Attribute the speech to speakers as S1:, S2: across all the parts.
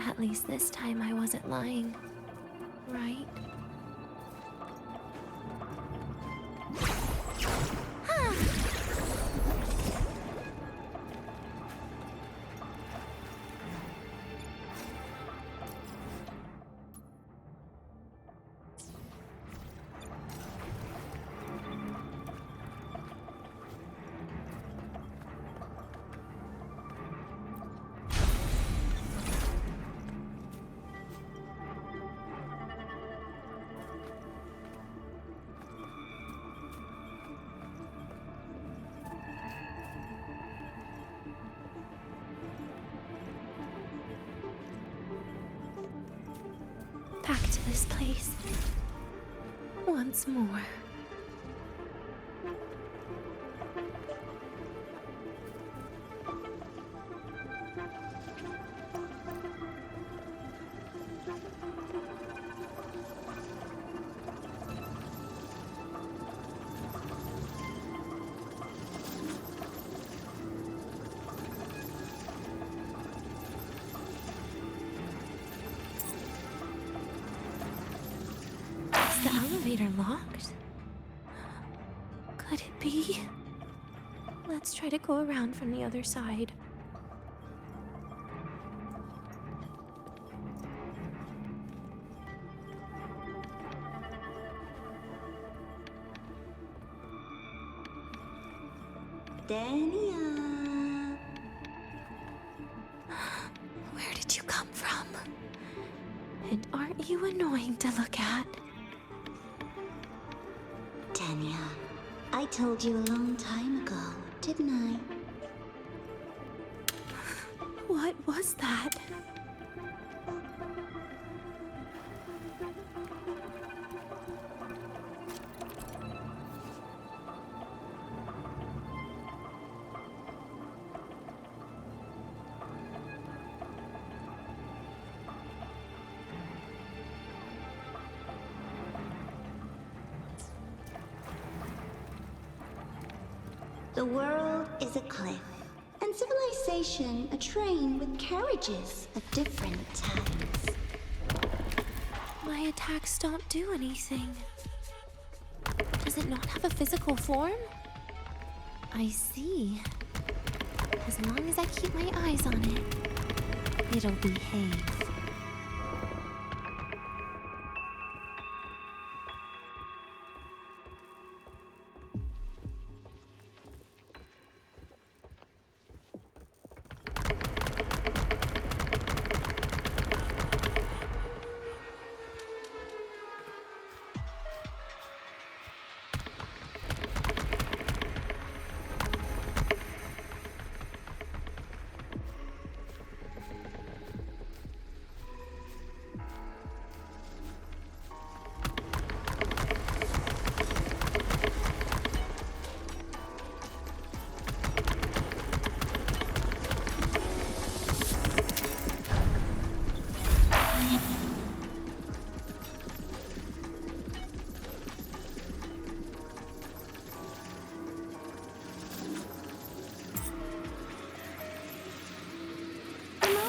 S1: At least this time I wasn't lying, right? Back to this place. Once more. Is the elevator locked? Could it be? Let's try to go around from the other side.
S2: Dania.
S1: Where did you come from? And aren't you annoying to look at?
S2: Dania, I told you a long time ago, didn't I?
S1: What was that?
S2: The world is a cliff, and civilization a train with carriages of different types.
S1: My attacks don't do anything. Does it not have a physical form? I see. As long as I keep my eyes on it, it'll behave.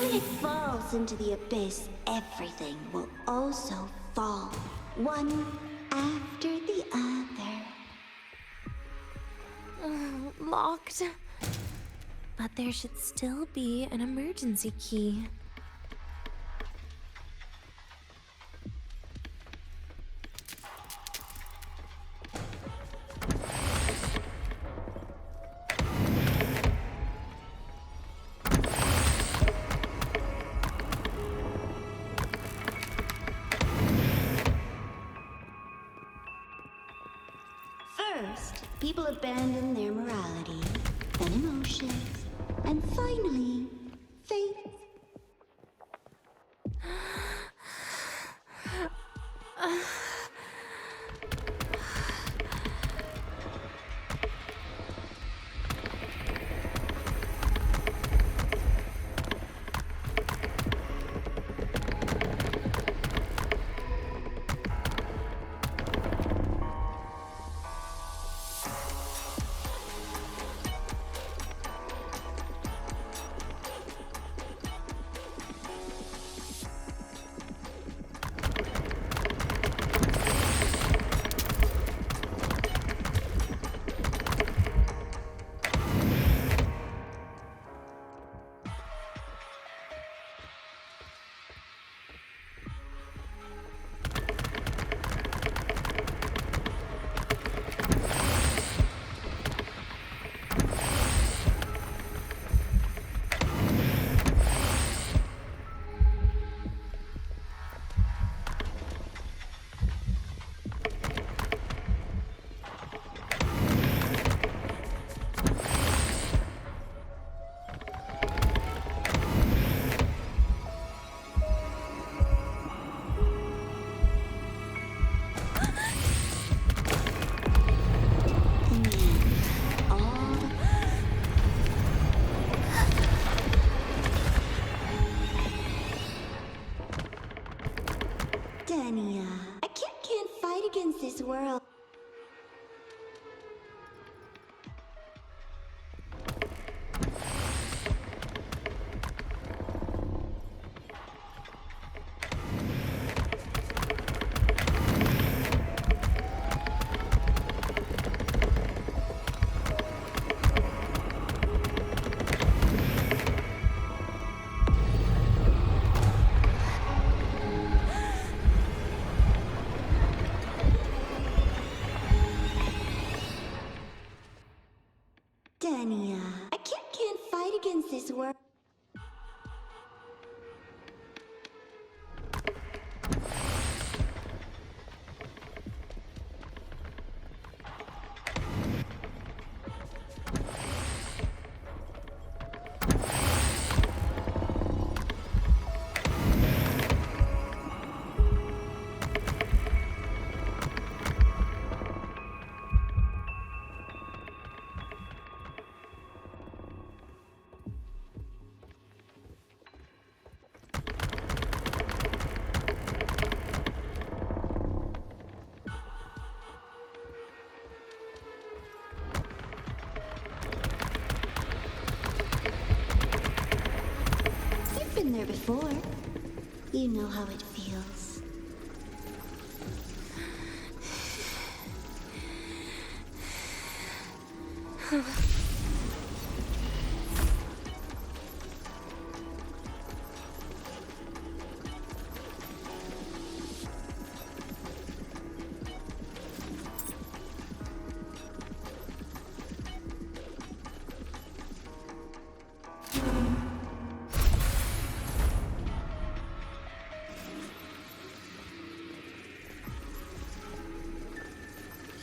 S2: When it falls into the abyss, everything will also fall, one after the other.
S1: Locked. But there should still be an emergency key.
S2: First, people abandon their morality, then emotions, and finally, faith. Dania, a kid can't fight against this world. Dania, a kid can't fight against this world. You've been there before. You know how it feels.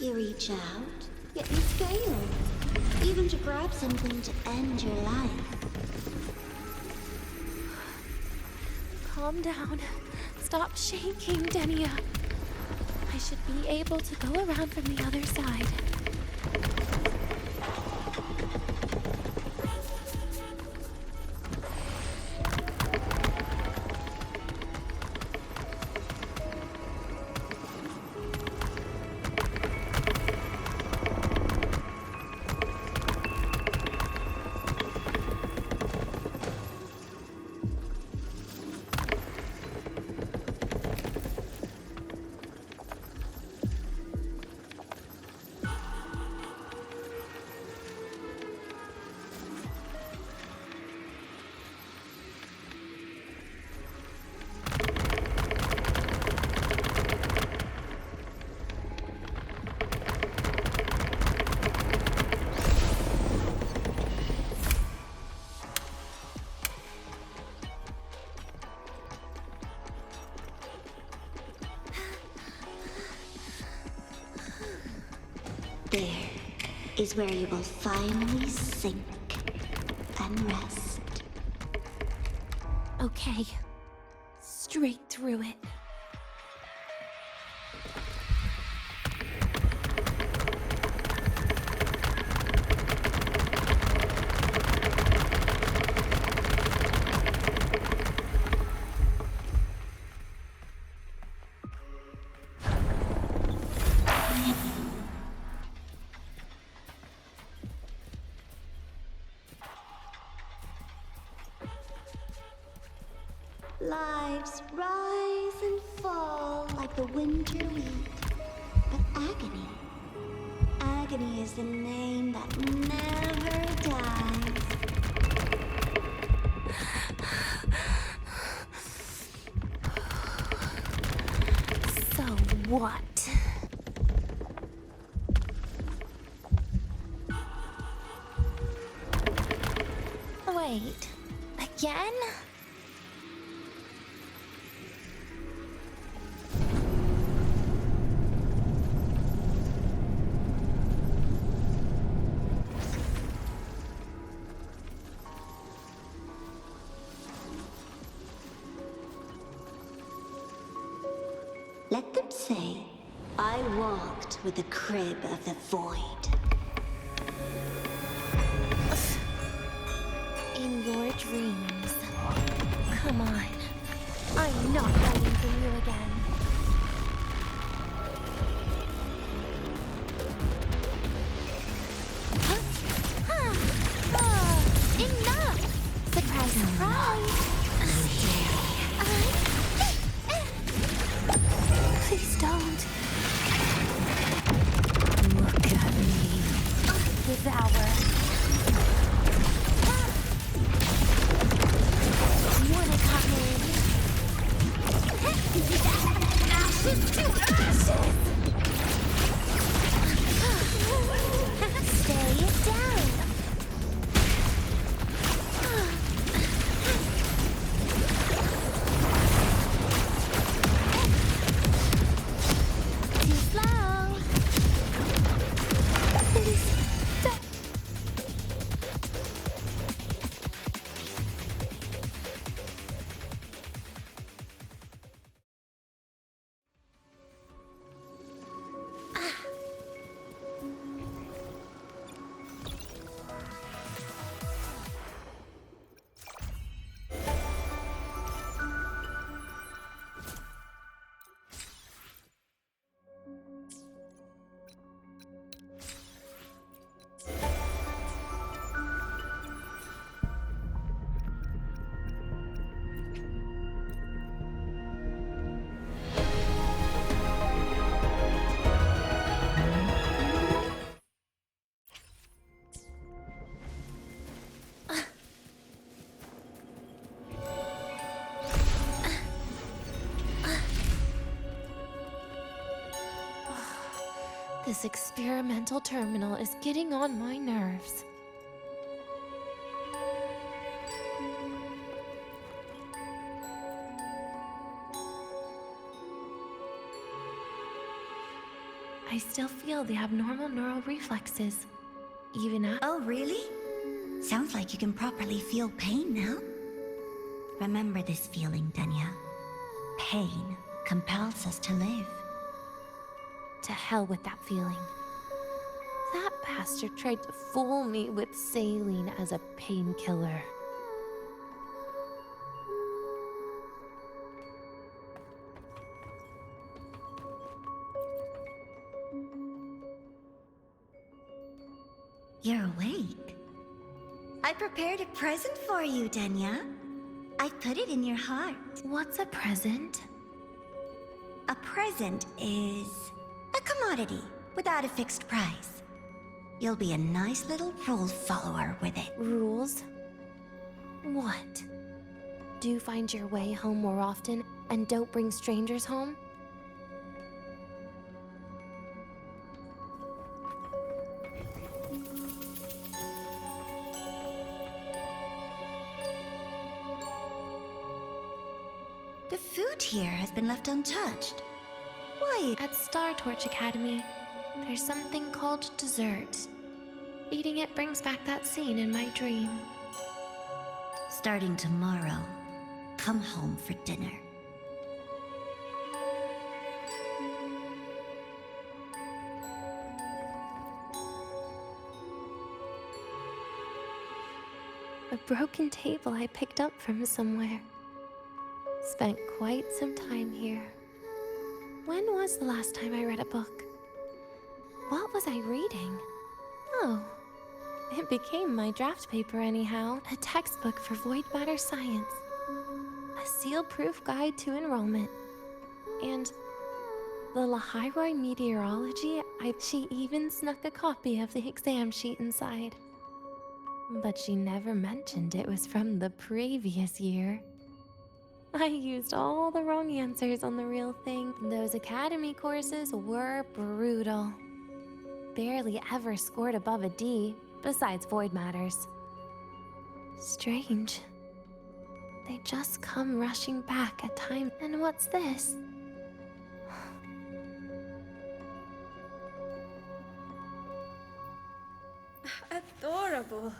S2: You reach out, yet you scale. Even to grab something to end your life.
S1: Calm down. Stop shaking, Denia. I should be able to go around from the other side.
S2: There is where you will finally sink and rest.
S1: Okay. Straight through it.
S2: Lives rise and fall like the winter wheat. But agony, agony is the name that never dies.
S1: So what? Wait. Again?
S2: Let them say, I walked with the crib of the void.
S1: In your dreams. Come on. I'm not hiding from you again. This experimental terminal is getting on my nerves. I still feel the abnormal neural reflexes, even after.
S2: Oh, really? Sounds like you can properly feel pain now. Remember this feeling, Danya. Pain compels us to live.
S1: To hell with that feeling. That bastard tried to fool me with saline as a painkiller.
S2: You're awake. I prepared a present for you, Danya. I put it in your heart.
S1: What's a present?
S2: A present is a commodity without a fixed price. You'll be a nice little rule follower with it.
S1: Rules? What? Do find your way home more often and don't bring strangers home?
S2: The food here has been left untouched. Why?
S1: At Star Torch Academy, there's something called dessert. Eating it brings back that scene in my dream.
S2: Starting tomorrow, come home for dinner.
S1: A broken table I picked up from somewhere. Spent quite some time here. When was the last time I read a book? What was I reading? Oh, it became my draft paper anyhow. A textbook for void matter science. A seal-proof guide to enrollment. And the Lahairoi meteorology, she even snuck a copy of the exam sheet inside. But she never mentioned it was from the previous year. I used all the wrong answers on the real thing. Those academy courses were brutal. Barely ever scored above a D, besides void matters. Strange. They just come rushing back at times. And what's this?
S3: Adorable.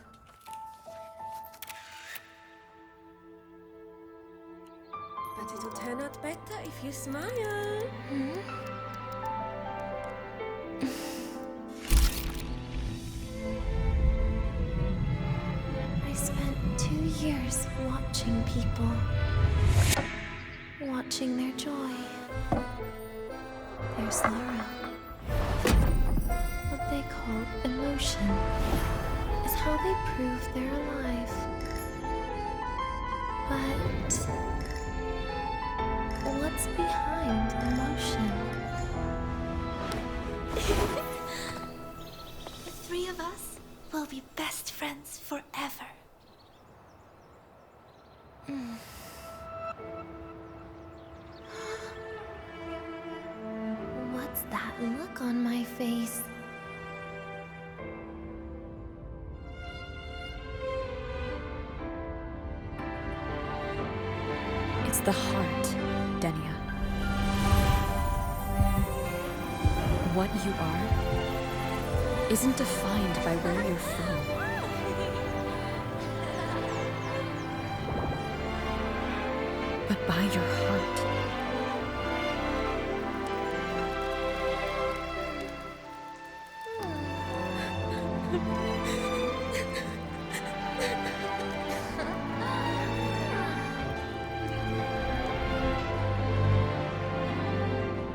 S3: But it'll turn out better if you smile.
S1: I spent 2 years watching people. Watching their joy. Their sorrow. What they call emotion is how they prove they're alive. But what's behind emotion?
S2: The three of us will be best friends forever.
S1: What's that look on my face?
S4: It's the heart, Denia. What you are isn't defined by where you're from. But by your heart.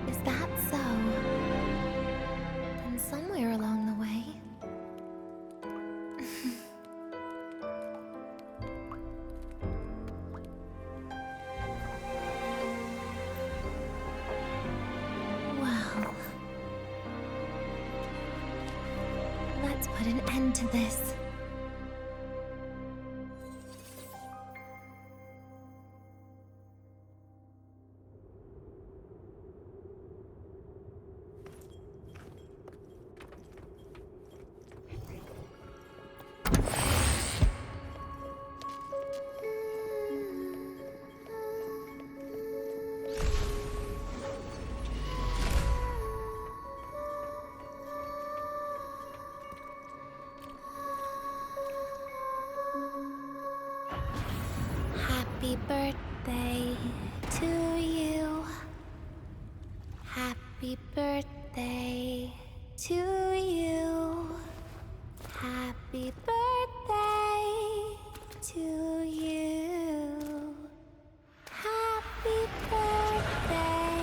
S1: Is that so? Then somewhere along the way... Well... Let's put an end to this. birthday to you. Happy birthday to you. Happy birthday to you. Happy birthday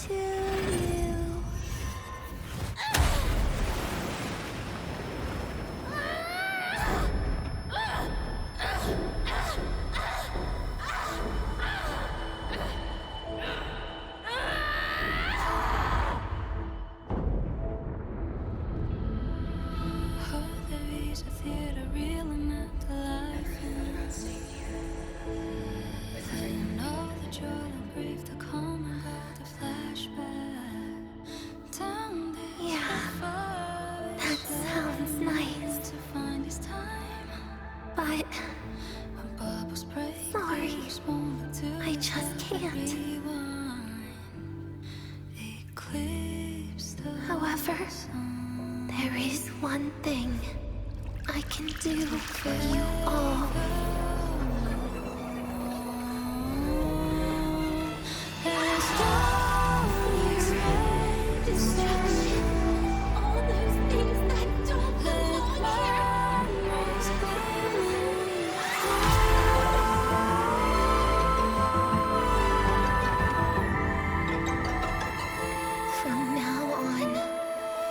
S1: to you. But sorry, I just can't. However, there is one thing I can do for you all.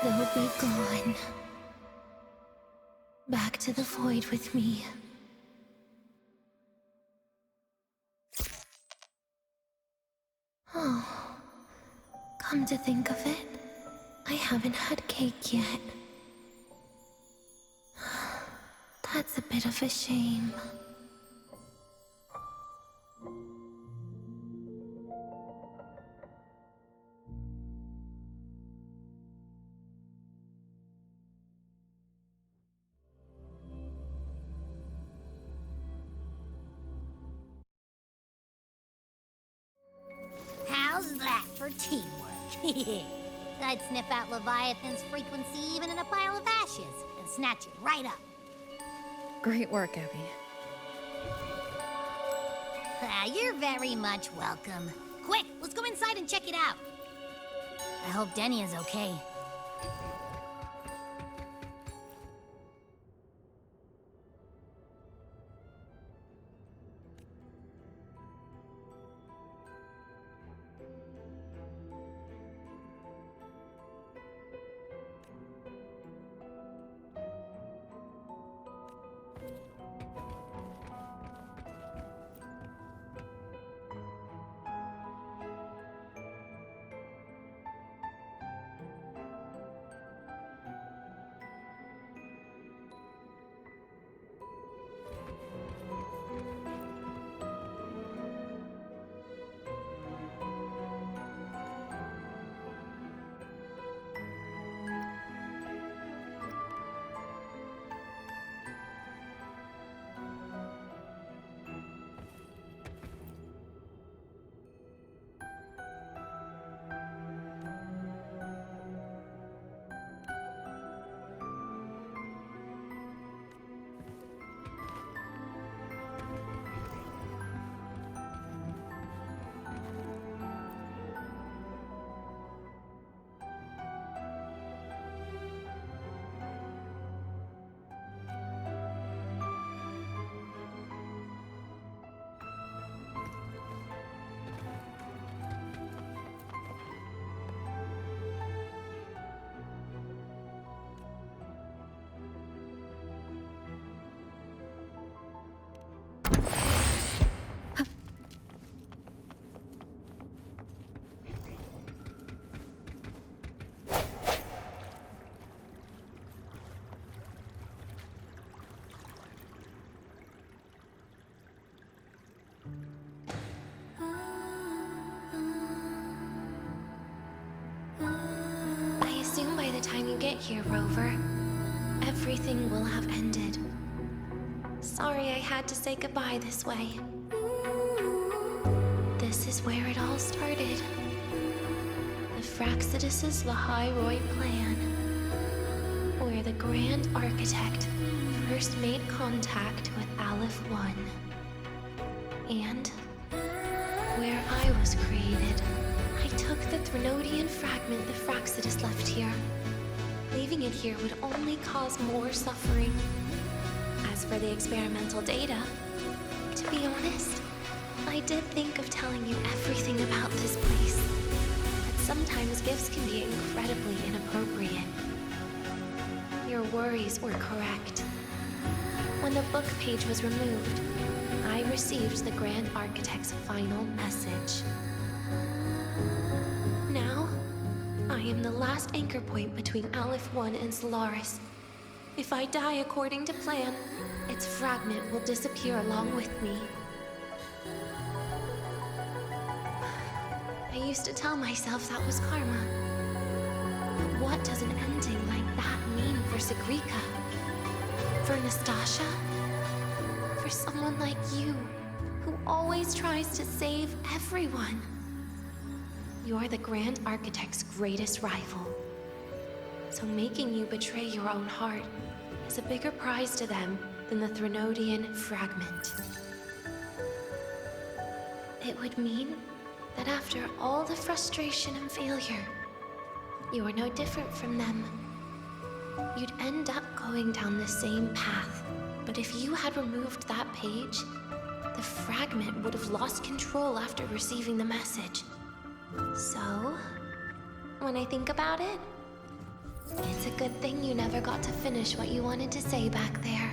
S1: They'll be gone. Back to the void with me. Oh, come to think of it, I haven't had cake yet. That's a bit of a shame.
S5: How's that for teamwork? I'd sniff out Leviathan's frequency even in a pile of ashes and snatch it right up.
S4: Great work, Abby.
S5: You're very much welcome. Quick, let's go inside and check it out. I hope Denny is okay.
S1: I assume by the time you get here, Rover, everything will have ended. Sorry I had to say goodbye this way. This is where it all started. The Fraxidus' Lahairoi plan, where the Grand Architect first made contact with Aleph One. And where I was created, I took the Threnodian fragment the Fraxidus left here. Leaving it here would only cause more suffering. As for the experimental data, to be honest, I did think of telling you everything about this place. But sometimes gifts can be incredibly inappropriate. Your worries were correct. When the book page was removed, I received the Grand Architect's final message. Now, I am the last anchor point between Aleph 1 and Solaris. If I die according to plan, its fragment will disappear along with me. I used to tell myself that was karma. But what does an ending like that mean for Sigrika? For Nastasha? For someone like you, who always tries to save everyone? You're the Grand Architect's greatest rival. So making you betray your own heart is a bigger prize to them than the Threnodian fragment. It would mean that after all the frustration and failure, you are no different from them. You'd end up going down the same path. But if you had removed that page, the fragment would have lost control after receiving the message. So, when I think about it, it's a good thing you never got to finish what you wanted to say back there.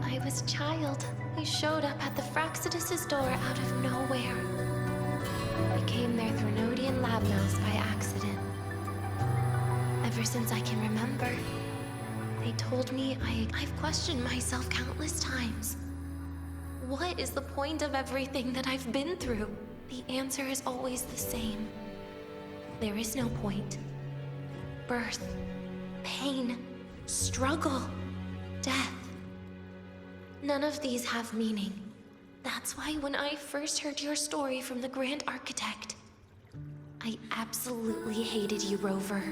S1: I was a child who showed up at the Fraxidus' door out of nowhere. Became their Threnodian lab mouse by accident. Ever since I can remember, they told me I've questioned myself countless times. What is the point of everything that I've been through? The answer is always the same. There is no point. Birth, pain, struggle, death. None of these have meaning. That's why when I first heard your story from the Grand Architect, I absolutely hated you, Rover.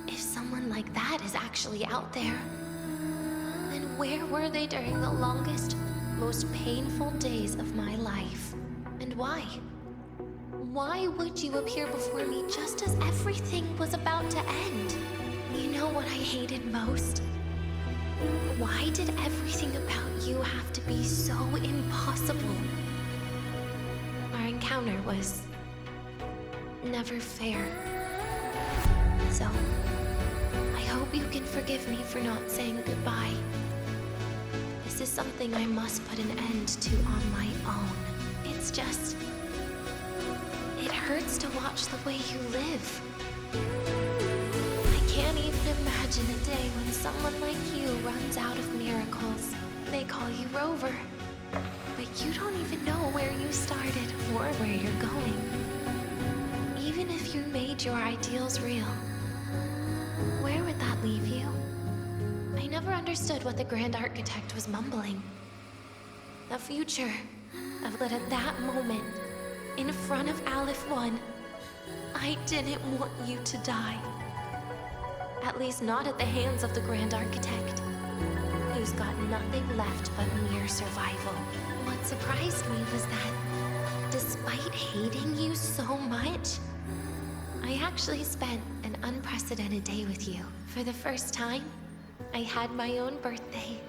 S1: If someone like that is actually out there, then where were they during the longest, most painful days of my life? And why? Why would you appear before me just as everything was about to end? You know what I hated most? Why did everything about you have to be so impossible? Our encounter was never fair. So, I hope you can forgive me for not saying goodbye. This is something I must put an end to on my own. It's just... it hurts to watch the way you live. I can't even imagine a day when someone like you runs out of miracles. They call you Rover, but you don't even know where you started or where you're going. Even if you made your ideals real, where would that leave you? I never understood what the Grand Architect was mumbling. The future of that at that moment, in front of Aleph 1, I didn't want you to die. At least not at the hands of the Grand Architect, who's got nothing left but mere survival. What surprised me was that, despite hating you so much, I actually spent an unprecedented day with you. For the first time, I had my own birthday.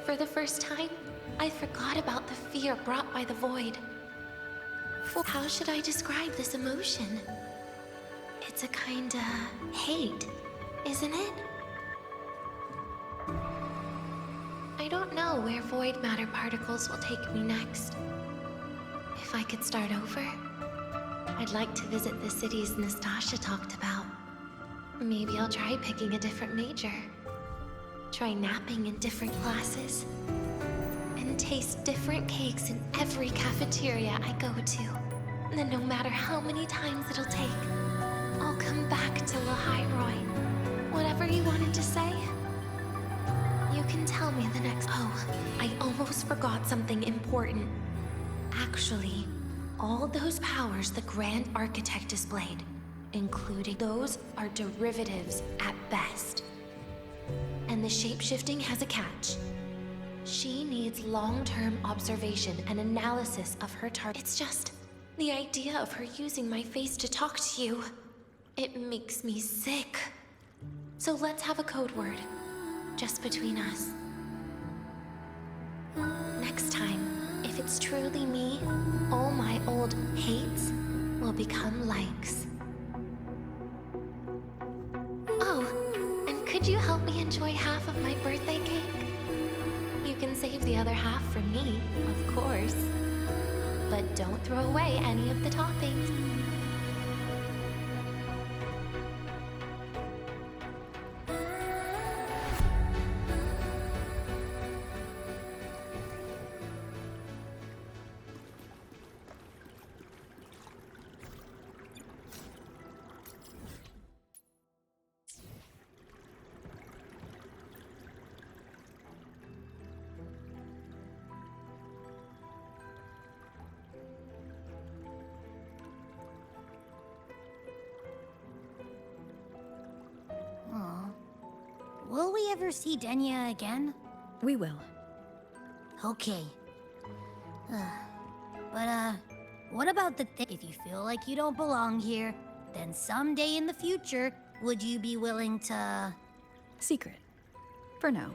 S1: For the first time, I forgot about the fear brought by the void. How should I describe this emotion? It's a kinda hate, isn't it? I don't know where void matter particles will take me next. If I could start over, I'd like to visit the cities Nastasha talked about. Maybe I'll try picking a different major. Try napping in different classes. And taste different cakes in every cafeteria I go to. And then no matter how many times it'll take, I'll come back to Lahairoi. Whatever you wanted to say, you can tell me the next... Oh, I almost forgot something important. Actually, all those powers the Grand Architect displayed, including those, are derivatives at best. And the shape-shifting has a catch. She needs long-term observation and analysis of her target. It's just the idea of her using my face to talk to you. It makes me sick. So let's have a code word, just between us. Next time, if it's truly me, all my old hates will become likes. Oh, and could you help me enjoy half of my birthday cake? You can save the other half for me, of course. But don't throw away any of the toppings.
S5: Aw. Will we ever see Denya again?
S4: We will.
S5: Okay. But, what about the thing? If you feel like you don't belong here, then someday in the future, would you be willing to...
S4: Secret. For now.